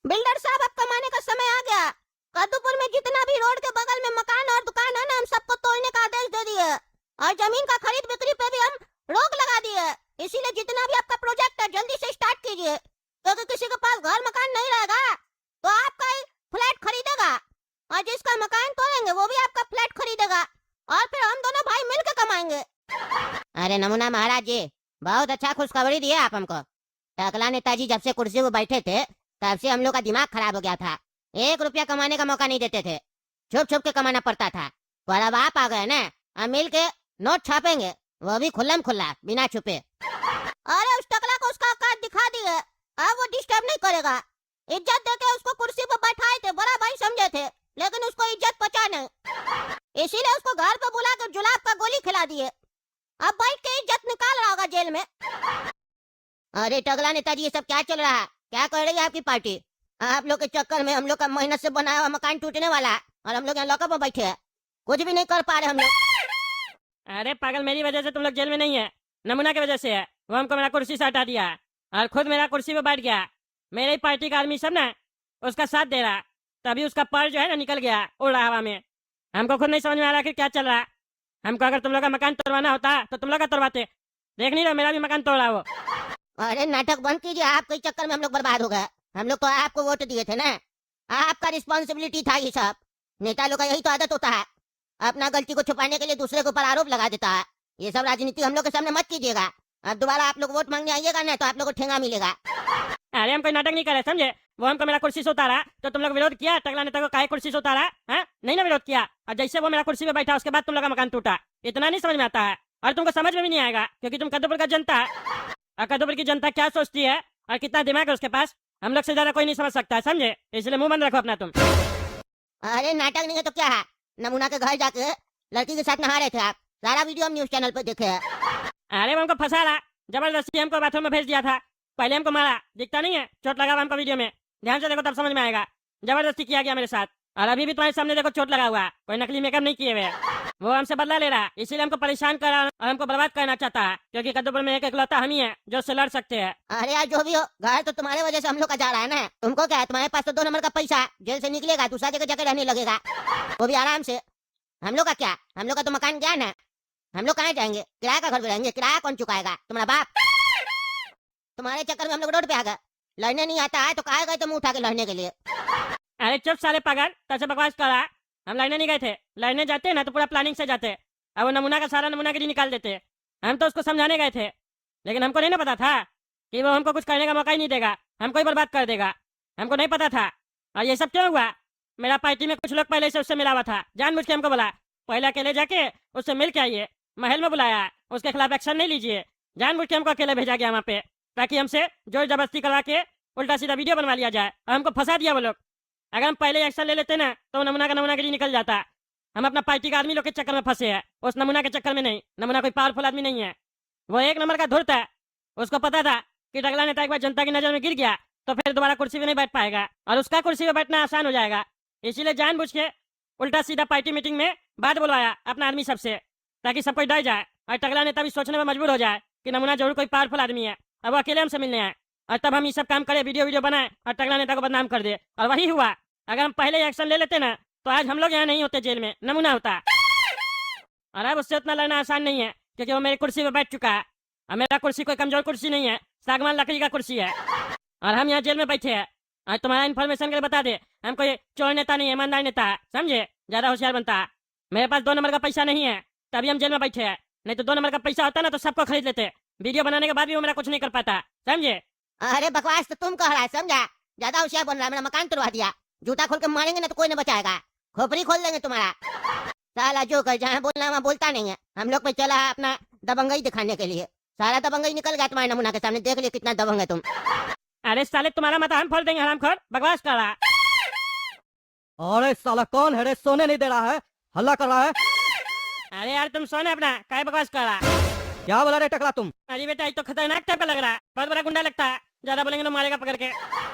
Builder साहब, अब कमाने का समय आ गया। कद्दूपुर में जितना भी रोड के बगल में मकान और दुकान है ना, हम सबको तोड़ने का आदेश दे दिए और जमीन का खरीद बिक्री पे भी हम रोक लगा दिए। इसीलिए जितना भी आपका प्रोजेक्ट है जल्दी से स्टार्ट कीजिए, क्योंकि किसी के पास घर मकान नहीं रहेगा तो आपका ही फ्लैट खरीदेगा और जिसका मकान तोड़ेंगे वो भी आपका फ्लैट खरीदेगा और फिर हम दोनों भाई मिलकर कमाएंगे। अरे नमूना महाराज जी, बहुत अच्छा खुशखबरी दिए आप हमको। टकला नेताजी जब से कुर्सी पर बैठे थे तब से हम लोग का दिमाग खराब हो गया था। 1 रुपया कमाने का मौका नहीं देते थे, छुप छुप के कमाना पड़ता था। पर अब आप आ गए ना, अब मिल के नोट छापेंगे, वो भी खुल्लम खुल्ला बिना छुपे। अरे उस टकला को उसका औकात दिखा दिए, अब वो डिस्टर्ब नहीं करेगा। इज्जत देके उसको कुर्सी पर बैठाए थे, बड़ा भाई समझे थे, लेकिन उसको इज्जत पचा नहीं, इसीलिए उसको घर पर बुला कर जुलाब का गोली खिला दिए। अब बैठ के इज्जत निकाल रहा होगा जेल में। अरे टकला नेताजी, ये सब क्या चल रहा है? क्या कर रही है आपकी पार्टी? आप लोग के चक्कर में हम लोग का मेहनत से बनाया हुआ मकान टूटने वाला है और हम लोग यहाँ लॉकअप में बैठे हैं, कुछ भी नहीं कर पा रहे हम लोग। अरे पागल, मेरी वजह से तुम लोग जेल में नहीं है, नमूना की वजह से है। वो हमको मेरा कुर्सी से हटा दिया और खुद मेरा कुर्सी पे बैठ गया। मेरे ही पार्टी का आदमी सब ना उसका साथ दे रहा, तभी उसका पर जो है ना निकल गया, उड़ रहा हवा में। हमको खुद नहीं समझ में आ रहा कि क्या चल रहा। हमको अगर तुम लोग का मकान तोड़वाना होता तो तुम लोग का तोड़वाते। देख नहीं रहे मेरा भी मकान तोड़ रहा वो। अरे नाटक बंद कीजिए, आपके चक्कर में हम लोग बर्बाद हो गए। हम लोग तो आपको वोट दिए थे ना, आपका रिस्पॉन्सिबिलिटी था ये सब। नेता लोग का यही तो आदत होता है, अपना गलती को छुपाने के लिए दूसरे के ऊपर आरोप लगा देता है। ये सब राजनीति हम लोग के सामने मत कीजिएगा। अब दोबारा आप लोग वोट मांगने आइएगा ना तो आप लोग को ठेंगा मिलेगा। अरे हम कोई नाटक नहीं कर रहे, समझे? वो हमको मेरा कुर्सी से उतारा तो तुम लोग विरोध किया, टकला नेता को काहे कुर्सी से उतारा है? नहीं ना विरोध किया। और जैसे वो मेरा कुर्सी पे बैठा उसके बाद तुम लोग का मकान टूटा। इतना नहीं समझ में आता है और तुमको समझ में भी नहीं आएगा, क्योंकि तुम कद्दूपुर का जनता है। और कद्दूपुर की जनता क्या सोचती है और कितना दिमाग है उसके पास, हम लोग से ज्यादा कोई नहीं समझ सकता है, समझे? इसलिए मुंह बंद रखो अपना तुम। अरे नाटक नहीं है तो क्या है? नमूना के घर जाके लड़की के साथ नहा रहे थे आप, सारा वीडियो हम न्यूज चैनल पर देखे हैं। अरे वो हमको फंसा रहा, जबरदस्ती हमको बाथरूम में भेज दिया था। पहले हमको मारा, दिखता नहीं है, चोट लगा हुआ हमको वीडियो में। ध्यान से देखो तब समझ में आएगा। जबरदस्ती किया गया मेरे साथ और अभी भी तुम्हारे सामने देखो चोट लगा हुआ है। कोई नकली मेकअप नहीं किए हुए। वो हमसे बदला ले रहा, इसीलिए हमको परेशान कर रहा और हमको बर्बाद करना चाहता है, क्योंकि कद्दूपुर में एक इकलौता हम ही है जो उससे लड़ सकते हैं। अरे यार, जो भी हो, घर तो तुम्हारे वजह से हम लोग का जा रहा है ना। तुमको क्या है, तुम्हारे पास तो 2 नंबर का पैसा है, जेल से निकलेगा दूसरा जगह जाकर रहने लगेगा, वो भी आराम से। हम लोग का क्या, हम लोग का तो मकान गया ना, हम लोग कहाँ जाएंगे? किराए का घर में रहेंगे, किराया कौन चुकाएगा? तुम्हारा बाप। तुम्हारे चक्कर में हम लोग रोड पे आ गए। लड़ने नहीं आता है तो कहा गए तुम उठा के लड़ने के लिए? अरे चुप साले पागल, कैसे बकवास कर रहा है? हम लड़ने नहीं गए थे, लड़ने जाते ना तो पूरा प्लानिंग से जाते। अब वो नमूना का सारा नमूनागिरी निकाल देते। हम तो उसको समझाने गए थे, लेकिन हमको नहीं ना पता था कि वो हमको कुछ करने का मौका ही नहीं देगा, हमको ही बर्बाद कर देगा। हमको नहीं पता था। और ये सब क्यों हुआ? मेरा पार्टी में कुछ लोग पहले से उससे मिला हुआ था, जानबूझ के हमको बोला पहले अकेले जाके उससे मिल के आइए। महल में बुलाया, उसके खिलाफ एक्शन नहीं लीजिए, जानबूझ के हमको अकेले भेजा गया वहाँ पे, ताकि हमसे जोर जबरदस्ती करवा के उल्टा सीधा वीडियो बनवा लिया जाए और हमको फंसा दिया वो लोग। अगर हम पहले एक्शन ले लेते ना तो नमूना का नमूनागिरी निकल जाता। हम अपना पार्टी का आदमी लोग के चक्कर में फंसे हैं, उस नमूना के चक्कर में नहीं। नमूना कोई पावरफुल आदमी नहीं है, वो एक नंबर का धूर्त है। उसको पता था कि टकला नेता एक बार जनता की नजर में गिर गया तो फिर दोबारा कुर्सी पे नहीं बैठ पाएगा और उसका कुर्सी पे बैठना आसान हो जाएगा। इसीलिए जानबूझ के उल्टा सीधा पार्टी मीटिंग में बात बुलवाया अपना आदमी सबसे, ताकि सब कोई डर जाए और टकला नेता भी सोचने में मजबूर हो जाए कि नमूना जरूर कोई पावरफुल आदमी है। अब वो अकेले हमसे मिलने आए और तब हम ये सब काम करें, वीडियो बनाए और टकला नेता को बदनाम कर दे। और वही हुआ। अगर हम पहले एक्शन ले लेते ना तो आज हम लोग यहाँ नहीं होते, जेल में नमूना होता। और अब उससे उतना लड़ना आसान नहीं है, क्योंकि वो मेरी कुर्सी पे बैठ चुका है और मेरा कुर्सी कोई कमजोर कुर्सी नहीं है, सागवान लकड़ी का कुर्सी है और हम यहाँ जेल में बैठे हैं। और तुम्हारा इन्फॉर्मेशन के लिए बता दे, हम कोई चोर नेता नहीं है, ईमानदार नेता है, समझे? ज्यादा होशियार बनता है। मेरे पास 2 नंबर का पैसा नहीं है, तभी हम जेल में बैठे हैं। नहीं तो 2 नंबर का पैसा होता ना तो सबको खरीद लेते। वीडियो बनाने के बाद भी वो मेरा कुछ नहीं कर पाता, समझे? अरे बकवास तो तुम कह रहा है, समझा? ज्यादा होशियार बन रहा है, मेरा मकान तोड़वा दिया। जूता खोल के मारेंगे ना तो कोई नहीं बचाएगा, खोपड़ी खोल देंगे तुम्हारा। साला जो कर जहाँ बोलना वहाँ बोलता नहीं है। हम लोग पे चला है अपना दबंगई दिखाने के लिए, सारा दबंगई निकल गया तुम्हारे नमूना के सामने। देख लियो कितना दबंग है तुम। अरे साले, तुम्हारा मत हम फोड़ देंगे हरामखोर, बकवास कर रहा। अरे साला कौन है रे? सोने नहीं दे रहा है, हल्ला कर रहा है। अरे यार तुम सोने अपना, काय बकवास कर रहा? क्या बोला रे टकला तुम? अरे बेटा, ये तो खतरनाक टाइप का लग रहा है, बहुत बड़ा गुंडा लगता है। ज्यादा बोलेंगे तो मारेगा पकड़ के।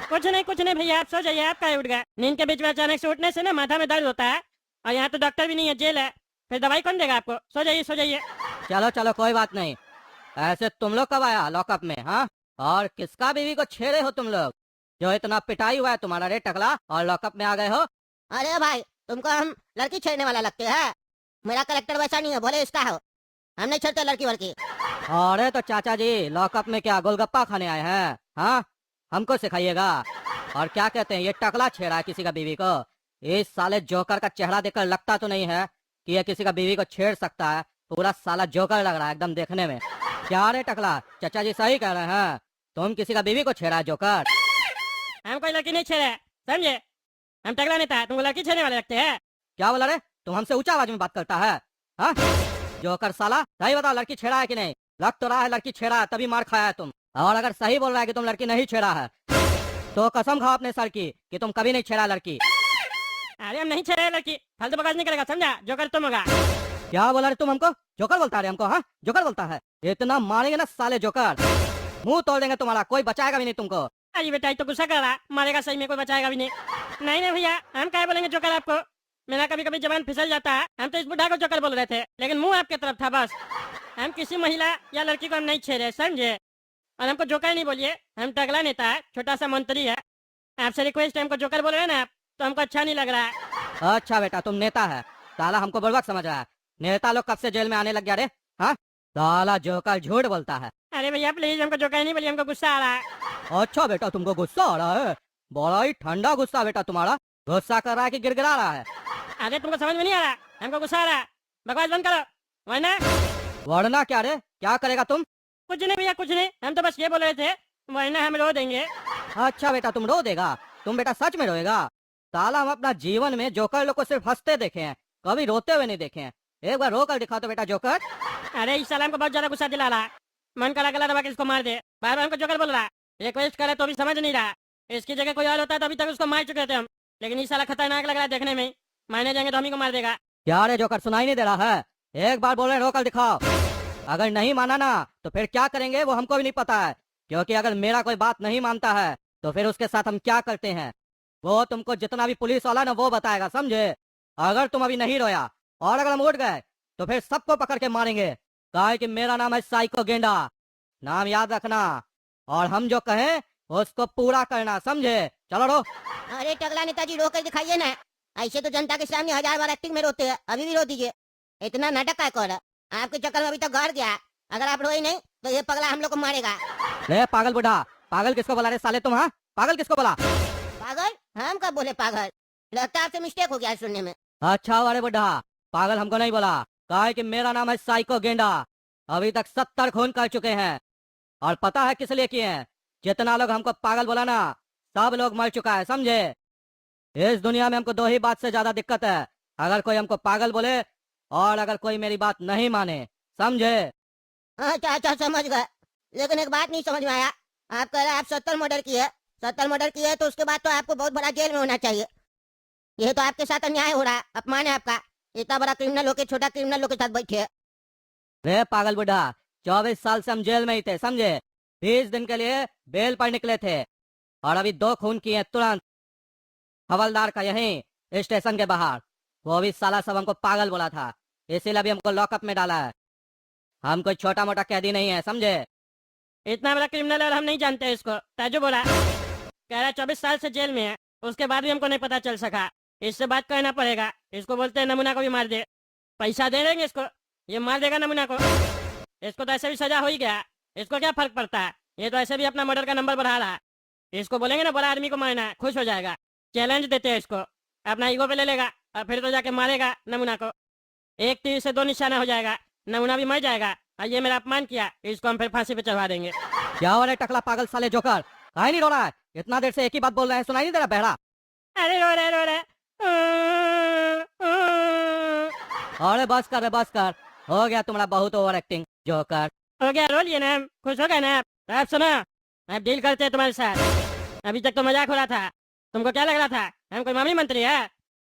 कुछ नहीं भैया, आप सो जाइए। आप काहे उठ गए? नींद के बीच में अचानक से उठने से ना माथा में दर्द होता है और यहाँ तो डॉक्टर भी नहीं है, जेल है, फिर दवाई कौन देगा आपको? सो जाइए सो जाइए। चलो चलो कोई बात नहीं। ऐसे तुम लोग कब आया लॉकअप में? हाँ, और किसका बीवी को छेड़े हो तुम लोग? जो इतना पिटाई हुआ है तुम्हारा रे टकला और लॉकअप में आ गए हो। अरे भाई तुमको हम लड़की छेड़ने वाला लगते हैं? मेरा करेक्टर वैसा नहीं है, बोले इसका हो। हम नहीं छेड़ते लड़की वड़की। अरे तो चाचा जी लॉकअप में क्या गोलगप्पा खाने आए हैं? हाँ, हमको सिखाइएगा। और क्या कहते हैं, ये टकला छेड़ा है किसी का बीवी को? इस साले जोकर का चेहरा देखकर लगता तो नहीं है कि ये किसी का बीवी को छेड़ सकता है। पूरा साला जोकर लग रहा है एकदम देखने में। क्या रे टकला, चाचा जी सही कह रहे हैं, तुम किसी का बीवी को छेड़ा है जोकर? हम कोई लड़की नहीं छेड़े, समझे? हम टकला नेता तुमको लड़की छेड़ने वाले लगते हैं? क्या बोला रे, तुम हमसे ऊंचा आवाज में बात करता है? हाँ जोकर साला, सही बताओ लड़की छेड़ा है कि नहीं? लग तो रहा है लड़की छेड़ा है, तभी मार खाया है तुम। और अगर सही बोल रहा है कि तुम लड़की नहीं छेड़ा है तो कसम खाओ अपने सर की कि तुम कभी नहीं छेड़ा लड़की। अरे हम नहीं छेड़े लड़की, फालतू बकवास नहीं करेगा, समझा? जो कर तुम होगा। क्या बोला रे तुम हमको? जोकर बोलता है हमको? हाँ जोकर बोलता है। इतना मारेंगे ना साले जोकर, मुंह तोड़ देंगे तुम्हारा, कोई बचाएगा भी नहीं तुमको। अरे बेटा ये तो गुस्सा कर रहा, मारेगा सही में, कोई बचाएगा भी नहीं। नहीं नहीं भैया, हम क्या बोलेंगे जोकर आपको? मेरा कभी कभी जबान फिसल जाता है। हम तो इस बुढ़ा को जोकर बोल रहे थे, लेकिन मुंह आपके तरफ था बस। हम किसी महिला या लड़की को हम नहीं छेड़े, समझे? और हमको जोकर नहीं बोलिए, हम टकला नेता है, छोटा सा मंत्री है। आपसे रिक्वेस्ट है, हमको जोकर बोल रहे हैं ना आप, तो हमको अच्छा नहीं लग रहा है। अच्छा बेटा तुम नेता है, साला हमको बुड़बक समझ रहा है। नेता लोग कब से जेल में आने लग गया रे? हाँ साला जोकर झूठ बोलता है। अरे भैया प्लीज हमको जोकर नहीं बोलिए, हमको गुस्सा आ रहा है। अच्छा बेटा तुमको गुस्सा आ रहा है? बड़ा ही ठंडा गुस्सा बेटा तुम्हारा। गुस्सा कर रहा है कि गिड़गिड़ा रहा है? अरे तुमको समझ में नहीं आ रहा, हमको गुस्सा आ रहा है। बकवास बंद करो वरना। वरना क्या रे, क्या करेगा तुम? कुछ नहीं भैया कुछ नहीं, हम तो बस ये बोल रहे थे, वरना हम रो देंगे। अच्छा बेटा तुम रो देगा? तुम बेटा सच में रोएगा? साला हम अपना जीवन में जोकर लोग को सिर्फ हंसते देखे हैं, कभी रोते हुए नहीं देखे हैं। एक बार रो कर दिखा तो बेटा जोकर। अरे इस साल हमको बहुत ज्यादा गुस्सा दिला रहा है, मन करा गला दबा के इसको मार दे। बार बार हमको जोकर बोल रहा है, रिक्वेस्ट करे तो भी समझ नहीं रहा। इसकी जगह कोई और होता है तो अभी तक उसको मार चुके थे हम, लेकिन इस साला खतरनाक लग रहा है देखने में। मारने जाएंगे तो हम ही को मार देगा। क्या रे जोकर सुनाई नहीं दे रहा है? एक बार बोल रहे रो कर दिखाओ। अगर नहीं माना ना तो फिर क्या करेंगे वो हमको भी नहीं पता है, क्योंकि अगर मेरा कोई बात नहीं मानता है तो फिर उसके साथ हम क्या करते हैं वो तुमको जितना भी पुलिस वाला ना वो बताएगा, समझे? अगर तुम अभी नहीं रोया और अगर हम उठ गए तो फिर सबको पकड़ के मारेंगे। काहे कि मेरा नाम है साइको गेंडा, नाम याद रखना, और हम जो कहें उसको पूरा करना, समझे? चलो रो। अरे टकला नेताजी रो कर दिखाइए ना, ऐसे तो जनता के सामने 1000 बार एक्टिंग में रोते हैं, अभी भी रो दीजिए। इतना नाटक काय कर? आपके चक्कर में अभी तक घर गया। अगर आप रोए नहीं तो ये पगला हम लोग को मारेगा। ले पागल बुढ़ा, पागल किसको बोला रे साले तुम? हाँ पागल किसको बोला? पागल? हम कब बोले पागल? लगता है आपसे मिस्टेक हो गया है सुनने में। अच्छा अरे बुढ़ा, पागल हमको नहीं बोला। काहे कि मेरा नाम है साइको गेंडा। अभी तक 70 खून कर चुके हैं, और पता है किस लिए किए हैं? जितना लोग हमको पागल बोला ना सब लोग मर चुका है, समझे? इस दुनिया में हमको दो ही बात से ज्यादा दिक्कत है, अगर कोई हमको पागल बोले और अगर कोई मेरी बात नहीं माने, समझे? अच्छा अच्छा समझ गए, लेकिन एक बात नहीं समझ में आया। आप कह रहे हैं आप 70 मर्डर किए, 70 मर्डर किए तो उसके बाद तो आपको बहुत बड़ा जेल में होना चाहिए। ये तो आपके साथ अन्याय हो रहा है, अपमान है आपका। इतना बड़ा क्रिमिनल होके छोटा क्रिमिनल लोग के साथ बैठे हैं। रे पागल बुढ़ा, 24 साल से हम जेल में ही थे, समझे? 20 दिन के लिए बेल पर निकले थे, और अभी 2 खून किए तुरंत हवलदार का यहीं स्टेशन के बाहर। वो भी साला सब हमको पागल बोला था, इसीलिए अभी हमको लॉकअप में डाला है। हम कोई छोटा मोटा कैदी नहीं है, समझे? इतना बड़ा क्रिमिनल और हम नहीं जानते इसको। ताजू बोला कह रहा 24 साल से जेल में है, उसके बाद भी हमको नहीं पता चल सका। इससे बात करना पड़ेगा। इसको बोलते हैं नमूना को भी मार दे, पैसा दे देंगे इसको, ये मार देगा नमूना को। इसको तो ऐसे भी सजा हो ही गया, इसको क्या फर्क पड़ता है? ये तो ऐसे भी अपना मर्डर का नंबर बढ़ा रहा है। इसको बोलेंगे ना बड़ा आदमी को मारना है, खुश हो जाएगा। चैलेंज देते हैं इसको, अपना ईगो पे ले लेगा और फिर तो जाके मारेगा नमूना को। एक तीर से 2 निशाना हो जाएगा, नमूना भी मर जाएगा। और ये मेरा अपमान किया, इसको हम फिर फांसी पे चढ़वा देंगे। क्या हो रहा है टकला पागल साले जोकर? काहे नहीं रो रहा है? इतना देर से एक ही बात बोल रहे हैं, सुनाई नहीं दे रहा बहरा? अरे रो रहे अरे बस कर रे बस कर, हो गया तुम्हारा बहुत ओवर एक्टिंग जोकर। हो गया, रो लिए ना हम, खुश हो गए ना आप? आप सुनो, अब डील करते हैं तुम्हारे साथ। अभी तक तो मजाक हो रहा था, तुमको क्या लग रहा था हम कोई मामली मंत्री है?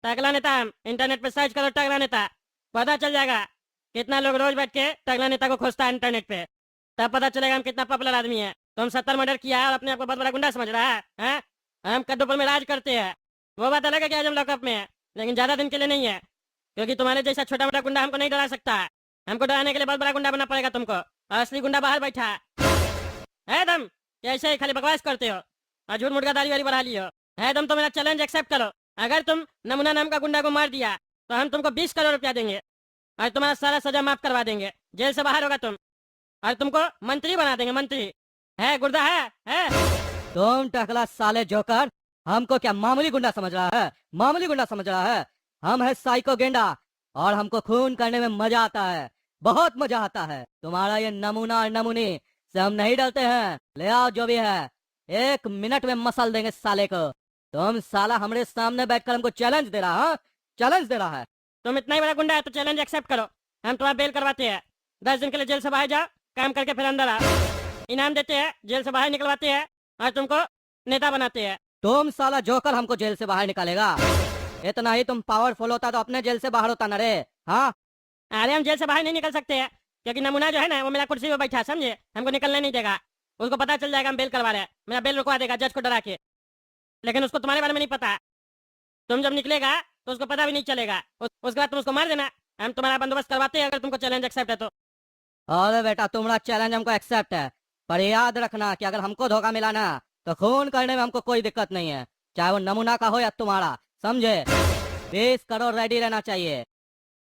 टकला नेता हम, इंटरनेट पे सर्च करो टकला नेता, पता चल जाएगा कितना लोग रोज बैठ के टकला नेता को खोजता है इंटरनेट पे। तब पता चलेगा हम कितना पॉपुलर आदमी है। तुम 70 मर्डर किया है और अपने आप को बहुत बड़ा गुंडा समझ रहा है, हैं? हम कद्दूपुर में राज करते हैं। वो बात अलग है कि आज हम लॉकअप में है, लेकिन ज्यादा दिन के लिए नहीं है, क्योंकि तुम्हारे जैसा छोटा मोटा गुंडा हमको नहीं डरा सकता है। हमको डराने के लिए बहुत बड़ा गुंडा बनना पड़ेगा तुमको, और असली गुंडा बाहर बैठा है। तुम कैसे ही खाली बकवास करते हो और झूठ मूठ का दाढ़ी वारी बढ़ा लियो। है तुम तो मेरा चैलेंज एक्सेप्ट करो। अगर तुम नमूना नाम का गुंडा को मार दिया तो हम तुमको 20 करोड़ रुपया देंगे और तुम्हारा सारा सजा माफ करवा देंगे। जेल से बाहर होगा तुम और तुमको मंत्री बना देंगे, मंत्री। है गुर्दा है? तुम टकला साले जोकर, हमको क्या मामूली गुंडा समझ रहा है? मामूली गुंडा समझ रहा है? हम है साइको गेंडा और हमको खून करने में मजा आता है, बहुत मजा आता है। तुम्हारा ये नमूना और नमूनी से हम नहीं डरते हैं। ले आओ जो भी है, 1 मिनट में मसल देंगे साले को। तुम साला हमारे सामने बैठकर हमको चैलेंज दे रहा है, चैलेंज दे रहा है। तुम इतना ही बड़ा गुंडा है तो चैलेंज एक्सेप्ट करो। हम तुम्हारा बेल करवाते हैं, 10 दिन के लिए जेल से बाहर जाओ, काम करके फिर अंदर आओ। इनाम देते हैं, जेल से बाहर निकलवाते हैं और तुमको नेता बनाते हैं। तुम साला जोकर हमको जेल से बाहर निकालेगा? इतना ही तुम पावरफुल होता तो अपने जेल से बाहर होता ना रे। हाँ, अरे हम जेल से बाहर नहीं निकल सकते हैं क्योंकि नमूना जो है ना वो मेरा कुर्सी पे बैठा है, समझे? हमको निकलने नहीं देगा। उसको पता चल जाएगा हम बेल करवा रहे हैं, मेरा बेल रुकवा देगा जज को डरा के। लेकिन उसको तुम्हारे बारे में नहीं पता। तुम जब निकलेगा तो उसको पता भी नहीं चलेगा। उसके बाद तुम उसको मार देना। हम तुम्हारा बंदोबस्त करवाते हैं अगर तुमको चैलेंज एक्सेप्ट है तो। अरे बेटा तुम्हारा चैलेंज हमको एक्सेप्ट है, पर याद रखना कि अगर हमको धोखा मिला ना तो खून करने में हमको कोई दिक्कत नहीं है, चाहे वो नमूना का हो या तुम्हारा, समझे? 20 करोड़ रेडी रहना चाहिए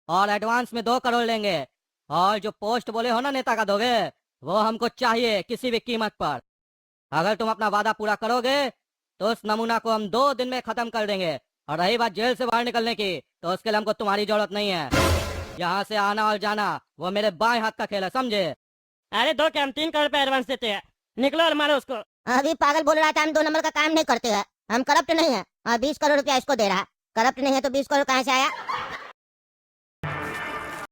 और एडवांस में 2 करोड़ लेंगे। और जो पोस्ट बोले हो ना नेता का दोगे, वो हमको चाहिए किसी भी कीमत पर। अगर तुम अपना वादा पूरा करोगे तो उस नमूना को हम 2 दिन में खत्म कर देंगे। और रही बात जेल से बाहर निकलने की, तो उसके लिए हमको तुम्हारी जरूरत नहीं है। यहाँ से आना और जाना वो मेरे बाएं हाथ का खेल है, समझे? अरे 2 क्या, हम 3 करोड़ रुपए एडवांस देते हैं। निकलो और मारो उसको। अभी पागल बोल रहा था हम 2 नंबर का काम नहीं करते हैं, हम करप्ट नहीं है। 20 करोड़ रुपया इसको दे रहा है, करप्ट नहीं है तो 20 करोड़ कहाँ से आया?